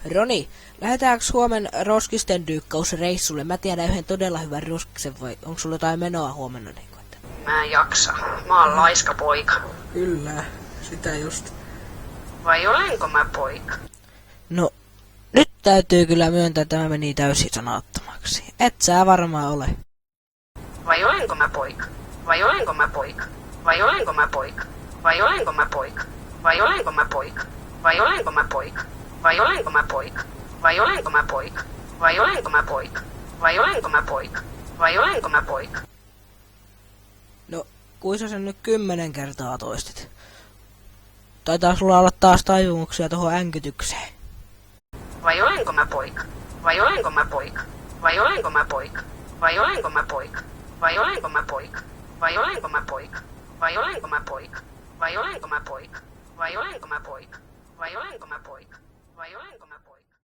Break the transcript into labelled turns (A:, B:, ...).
A: Roni, lähdetäänkö huomenna roskisten dyykkausreissulle? Mä tiedän yhden todella hyvän roskisen, vai onko sulla jotain menoa huomenna?
B: Mä en jaksa. Mä oon laiska poika.
A: Kyllä, sitä just.
B: Vai olenko mä poika?
A: No, nyt täytyy kyllä myöntää, että tämä meni täysin sanattomaksi. Et sä varmaan ole.
B: Vai olenko mä poika? Vai olenko mä poika? Vai olenko mä poika? Vai olenko mä poika? Vai olenko mä poika? Vai olenko mä poika? Vai olenko mä poika? Vai olenko mä poika? Vai olenko mä poika? Vai olenko mä poika? Vai olenko mä poika?
A: No, kuin sä sen nyt 10 kertaa toistit. Taitaa sulla olla taas taipumuksia tohon änkytykseen.
B: Vai olenko mä poika? Vai olenko mä poika? Vai olenko mä poika? Vai olenko mä poika? Vai olenko mä poika? Vai olenko mä poika? Vai olenko mä poika? Vai olenko mä poika? Vai olenko mä poika? Vai olenko mä poika? Vai olenko mä poika?